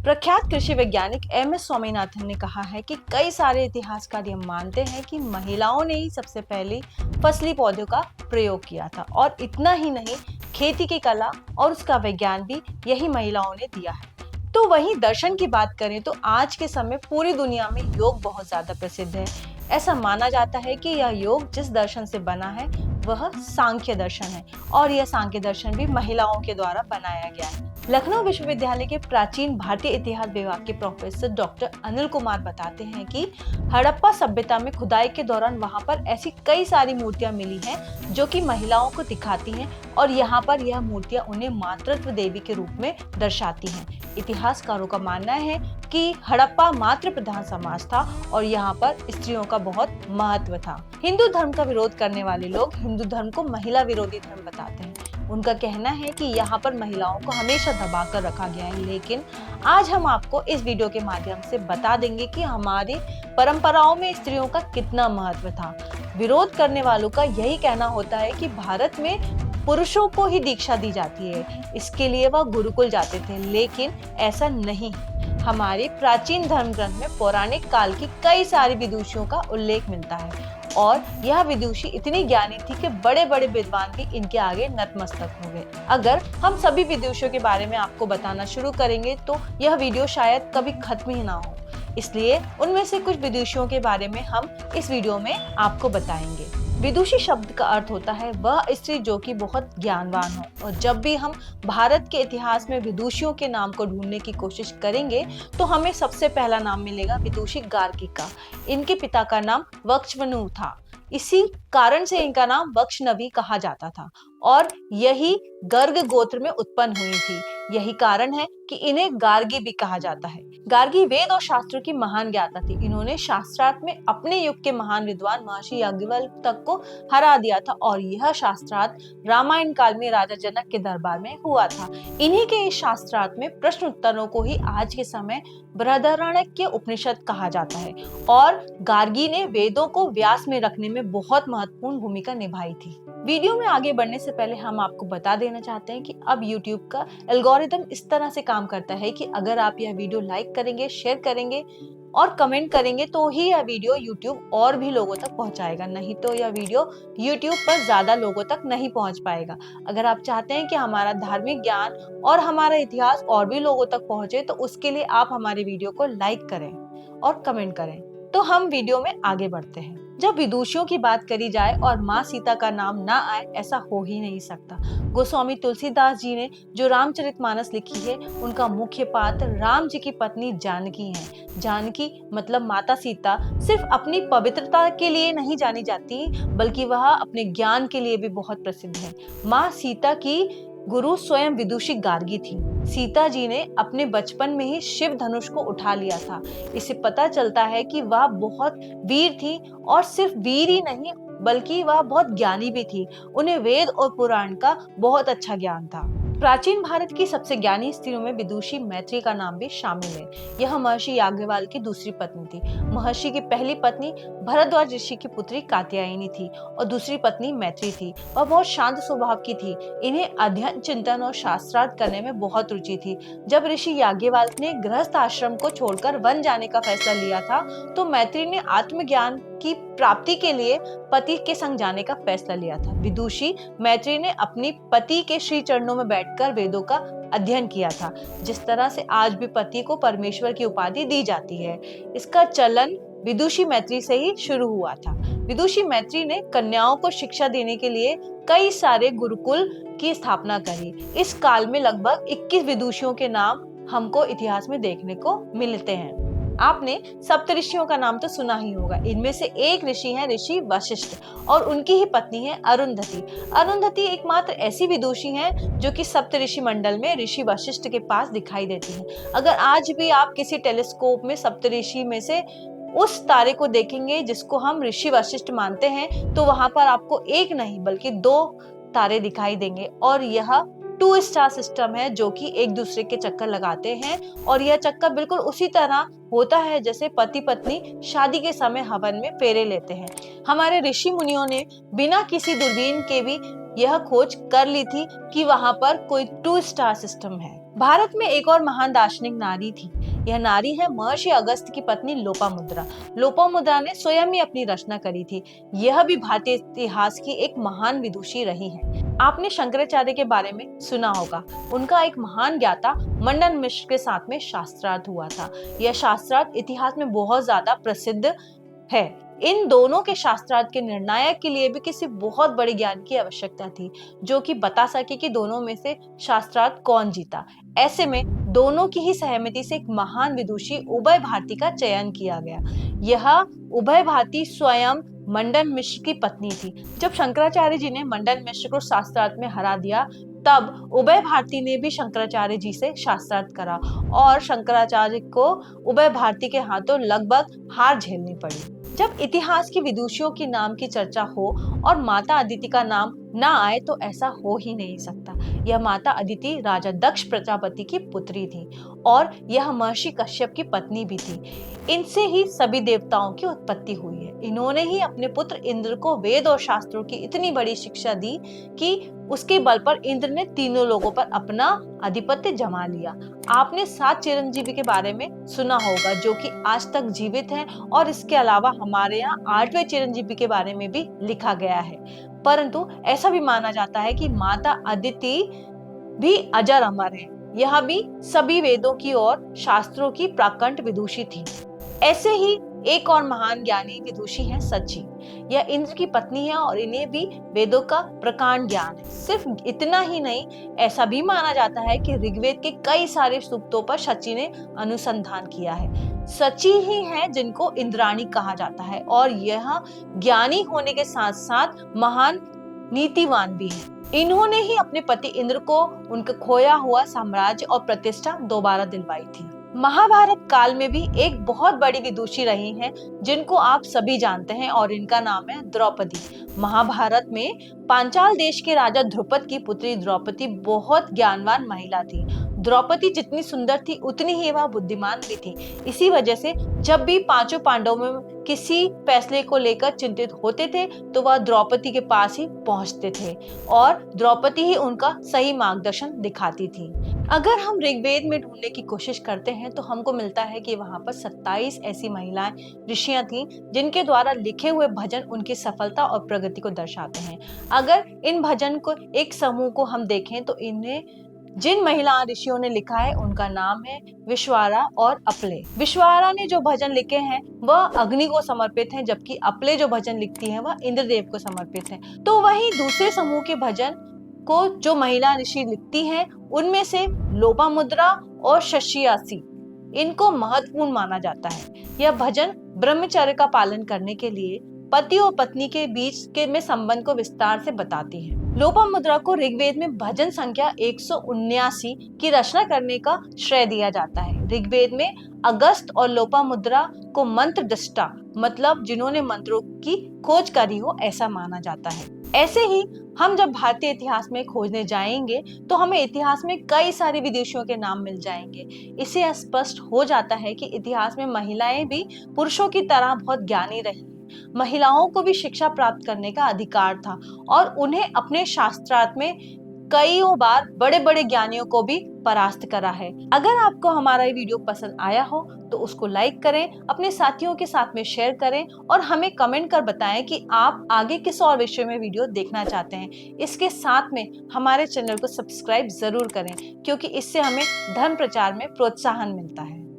प्रख्यात कृषि वैज्ञानिक एम.एस. स्वामीनाथन ने कहा है कि कई सारे इतिहासकार ये मानते हैं कि महिलाओं ने ही सबसे पहले फसली पौधों का प्रयोग किया था और इतना ही नहीं, खेती की कला और उसका विज्ञान भी यही महिलाओं ने दिया है। तो वहीं दर्शन की बात करें तो आज के समय पूरी दुनिया में योग बहुत ज्यादा प्रसिद्ध है। ऐसा माना जाता है कि यह योग जिस दर्शन से बना है वह सांख्य दर्शन है और यह सांख्य दर्शन भी महिलाओं के द्वारा बनाया गया है। लखनऊ विश्वविद्यालय के प्राचीन भारतीय इतिहास विभाग के प्रोफेसर डॉक्टर अनिल कुमार बताते हैं कि हड़प्पा सभ्यता में खुदाई के दौरान वहां पर ऐसी कई सारी मूर्तियां मिली हैं जो कि महिलाओं को दिखाती हैं और यहाँ पर यह मूर्तियां उन्हें मातृत्व देवी के रूप में दर्शाती हैं। इतिहासकारों का मानना है कि हड़प्पा मातृ प्रधान समाज था और यहाँ पर स्त्रियों का बहुत महत्व था। हिंदू धर्म का विरोध करने वाले लोग हिंदू धर्म को महिला विरोधी धर्म बताते हैं। उनका कहना है कि यहाँ पर महिलाओं को हमेशा दबाकर रखा गया है, लेकिन आज हम आपको इस वीडियो के माध्यम से बता देंगे कि हमारी परंपराओं में स्त्रियों का कितना महत्व था। विरोध करने वालों का यही कहना होता है कि भारत में पुरुषों को ही दीक्षा दी जाती है, इसके लिए वह गुरुकुल जाते थे, लेकिन ऐसा नहीं। हमारे प्राचीन धर्म ग्रंथ में पौराणिक काल की कई सारी विदुषियों का उल्लेख मिलता है और यह विदुषी इतनी ज्ञानी थी कि बड़े बड़े विद्वान भी इनके आगे नतमस्तक हो गए। अगर हम सभी विदुषियों के बारे में आपको बताना शुरू करेंगे तो यह वीडियो शायद कभी खत्म ही ना हो, इसलिए उनमें से कुछ विदुषियों के बारे में हम इस वीडियो में आपको बताएंगे। विदुषी शब्द का अर्थ होता है वह स्त्री जो कि बहुत ज्ञानवान हो, और जब भी हम भारत के इतिहास में विदुषियों के नाम को ढूंढने की कोशिश करेंगे तो हमें सबसे पहला नाम मिलेगा विदुषी गार्गिका। इनके पिता का नाम वक्ष्मनु था, इसी कारण से इनका नाम वक्ष्णवी कहा जाता था और यही गर्ग गोत्र में उत्पन्न हुई थी। यही कारण है कि इन्हें गार्गी भी कहा जाता है। गार्गी वेद और शास्त्रों की महान ज्ञाता थी। इन्होंने शास्त्रार्थ में अपने युग के महान विद्वान महर्षि याज्ञवल्क्य तक को हरा दिया था और यह शास्त्रार्थ रामायण काल में राजा जनक के दरबार में हुआ था। इन्हीं के इस शास्त्रार्थ में प्रश्न उत्तरों को ही आज के समय बृहदारण्यक उपनिषद कहा जाता है और गार्गी ने वेदों को व्यास में रखने में बहुत महत्वपूर्ण भूमिका निभाई थी। वीडियो में आगे बढ़ने से पहले हम आपको बता देना चाहते हैं कि अब YouTube का एल्गोरिदम इस तरह से काम करता है कि अगर आप यह वीडियो लाइक करेंगे, शेयर करेंगे और कमेंट करेंगे तो ही यह वीडियो YouTube और भी लोगों तक पहुंचाएगा, नहीं तो यह वीडियो YouTube पर ज्यादा लोगों तक नहीं पहुंच पाएगा। अगर आप चाहते हैं कि हमारा धार्मिक ज्ञान और हमारा इतिहास और भी लोगों तक पहुंचे तो उसके लिए आप हमारे वीडियो को लाइक करें और कमेंट करें। तो हम वीडियो में आगे बढ़ते हैं। जब विदुषियों की बात करी जाए और माँ सीता का नाम ना आए ऐसा हो ही नहीं सकता। गोस्वामी तुलसीदास जी ने जो रामचरितमानस लिखी है उनका मुख्य पात्र राम जी की पत्नी जानकी है। जानकी मतलब माता सीता सिर्फ अपनी पवित्रता के लिए नहीं जानी जाती बल्कि वह अपने ज्ञान के लिए भी बहुत प्रसिद्ध है। माँ सीता की गुरु स्वयं विदुषी गार्गी थी। सीता जी ने अपने बचपन में ही शिव धनुष को उठा लिया था। इससे पता चलता है कि वह बहुत वीर थी और सिर्फ वीर ही नहीं बल्कि वह बहुत ज्ञानी भी थी। उन्हें वेद और पुराण का बहुत अच्छा ज्ञान था। प्राचीन भारत की सबसे ज्ञानी स्त्रियों में विदुषी मैत्री का नाम भी शामिल है। यह महर्षि याज्ञवल्क्य की दूसरी पत्नी थी। महर्षि की पहली पत्नी भरद्वाज ऋषि की पुत्री कात्यायनी थी और दूसरी पत्नी मैत्री थी। वह बहुत शांत स्वभाव की थी। इन्हें अध्ययन, चिंतन और शास्त्रार्थ करने में बहुत रुचि थी। जब ऋषि याज्ञवल्क्य ने गृहस्थ आश्रम को छोड़कर वन जाने का फैसला लिया था तो मैत्री ने आत्मज्ञान की प्राप्ति के लिए पति के संग जाने का फैसला लिया था। विदुषी मैत्री ने अपनी पति के श्री चरणों में बैठकर वेदों का अध्ययन किया था, जिस तरह से आज भी पति को परमेश्वर की उपाधि दी जाती है। इसका चलन विदुषी मैत्री से ही शुरू हुआ था। विदुषी मैत्री ने कन्याओं को शिक्षा देने के लिए कई सारे गुरुकुल की स्थापना करी। इस काल में लगभग 21 विदुषियों के नाम हमको इतिहास में देखने को मिलते हैं। आपने सप्तऋषियों का नाम तो सुना ही होगा। इनमें से एक ऋषि हैं ऋषि वशिष्ठ और उनकी ही पत्नी है अरुंधति। अरुंधति एकमात्र ऐसी विदुषी हैं जो कि सप्तऋषि मंडल में ऋषि वशिष्ठ के पास दिखाई देती हैं। अगर आज भी आप किसी टेलीस्कोप में सप्तऋषि में से उस तारे को देखेंगे जिसको हम ऋषि वशिष्ठ मानते हैं तो वहां पर आपको एक नहीं बल्कि 2 तारे दिखाई देंगे और यह 2 स्टार सिस्टम है जो कि एक दूसरे के चक्कर लगाते हैं और यह चक्कर बिल्कुल उसी तरह होता है जैसे पति पत्नी शादी के समय हवन में फेरे लेते हैं। हमारे ऋषि मुनियों ने बिना किसी दूरबीन के भी यह खोज कर ली थी कि वहां पर कोई 2 स्टार सिस्टम है। भारत में एक और महान दार्शनिक नारी थी। यह नारी है महर्षि अगस्त्य की पत्नी लोपामुद्रा। लोपामुद्रा ने स्वयं ही अपनी रचना करी थी। यह भी भारतीय इतिहास की एक महान विदुषी रही है। आपने शंकराचार्य के बारे में सुना होगा। उनका एक महान ज्ञाता मंडन मिश्र के साथ में शास्त्रार्थ हुआ था। यह शास्त्रार्थ इतिहास में बहुत ज्यादा प्रसिद्ध है। इन दोनों के शास्त्रार्थ के निर्णायक के लिए भी किसी बहुत बड़े ज्ञान की आवश्यकता थी, जो कि बता सके कि दोनों में से शास्त्रार्थ कौन जीता। ऐसे में दोनों की ही सहमति से एक महान विदुषी उभय भारती का चयन किया गया। यह उभय भारती स्वयं मंडन मिश्र की पत्नी थी। जब शंकराचार्य जी ने मंडन मिश्र को शास्त्रार्थ में हरा दिया, तब उभय भारती ने भी शंकराचार्य जी से शास्त्रार्थ करा और शंकराचार्य को उभय भारती के हाथों लगभग हार झेलनी पड़ी। जब इतिहास की विदुषियों के नाम की चर्चा हो और माता अदिति का नाम ना आए तो ऐसा हो ही नहीं सकता। यह माता अदिति राजा दक्ष प्रजापति की पुत्री थी और यह महर्षि कश्यप की पत्नी भी थी। इनसे ही सभी देवताओं की उत्पत्ति हुई है। इन्होंने ही अपने पुत्र इंद्र को वेद और शास्त्रों की इतनी बड़ी शिक्षा दी कि उसके बल पर इंद्र ने तीनों लोगों पर अपना आधिपत्य जमा लिया। आपने 7 चिरंजीवी के बारे में सुना होगा, जो कि आज तक जीवित हैं, और इसके अलावा हमारे यहाँ 8वें चिरंजीवी के बारे में भी लिखा गया है। परंतु ऐसा भी माना जाता है कि माता अदिति भी अजर अमर है। यह भी सभी वेदों की और शास्त्रों की प्राकंठ विदुषी थी। ऐसे ही एक और महान ज्ञानी विदुषी है सची। यह इंद्र की पत्नी है और इन्हें भी वेदों का प्रकांड ज्ञान है। सिर्फ इतना ही नहीं, ऐसा भी माना जाता है कि ऋग्वेद के कई सारे सूक्तों पर सची ने अनुसंधान किया है। सची ही है जिनको इंद्राणी कहा जाता है और यह ज्ञानी होने के साथ साथ महान नीतिवान भी है। इन्होंने ही अपने पति इंद्र को उनका खोया हुआ साम्राज्य और प्रतिष्ठा दोबारा दिलवाई थी। महाभारत काल में भी एक बहुत बड़ी विदुषी रही हैं, जिनको आप सभी जानते हैं, और इनका नाम है द्रौपदी। महाभारत में पांचाल देश के राजा ध्रुपद की पुत्री द्रौपदी बहुत ज्ञानवान महिला थी। द्रौपदी जितनी सुंदर थी उतनी ही वह बुद्धिमान भी थी। इसी वजह से जब भी पांचों पांडवों में किसी फैसले को लेकर चिंतित होते थे तो वह द्रौपदी के पास ही पहुंचते थे और द्रौपदी ही उनका सही मार्गदर्शन दिखाती थी। अगर हम ऋग्वेद में ढूंढने की कोशिश करते हैं तो हमको मिलता है कि वहां पर 27 ऐसी महिलाएं ऋषियां थीं, जिनके द्वारा लिखे हुए भजन उनकी सफलता और प्रगति को दर्शाते हैं। अगर इन भजन को एक समूह को हम देखें तो इन्हें जिन महिला ऋषियों ने लिखा है उनका नाम है विश्वारा और अपले। विश्वारा ने जो भजन लिखे हैं वह अग्नि को समर्पित हैं, जबकि अपले जो भजन लिखती हैं वह इंद्रदेव को समर्पित हैं। तो वहीं दूसरे समूह के भजन को जो महिला ऋषि लिखती हैं उनमें से लोपामुद्रा और शशियासी, इनको महत्वपूर्ण माना जाता है। यह भजन ब्रह्मचर्य का पालन करने के लिए पति और पत्नी के बीच के में संबंध को विस्तार से बताती है। लोपामुद्रा को ऋग्वेद में भजन संख्या 179 की रचना करने का श्रेय दिया जाता है। ऋग्वेद में अगस्त और लोपामुद्रा को मंत्र दृष्टा, मतलब जिन्होंने मंत्रों की खोज करी हो, ऐसा माना जाता है। ऐसे ही हम जब भारतीय इतिहास में खोजने जाएंगे तो हमें इतिहास में कई सारे विदेशियों के नाम मिल जाएंगे। इससे स्पष्ट हो जाता है कि इतिहास में महिलाएं भी पुरुषों की तरह बहुत ज्ञानी रही। महिलाओं को भी शिक्षा प्राप्त करने का अधिकार था और उन्हें अपने शास्त्रार्थ में कईयों बार बड़े बड़े ज्ञानियों को भी परास्त करा है। अगर आपको हमारा ये वीडियो पसंद आया हो तो उसको लाइक करें, अपने साथियों के साथ में शेयर करें और हमें कमेंट कर बताएं कि आप आगे किस और विषय में वीडियो देखना चाहते हैं। इसके साथ में हमारे चैनल को सब्सक्राइब जरूर करें, क्योंकि इससे हमें धर्म प्रचार में प्रोत्साहन मिलता है।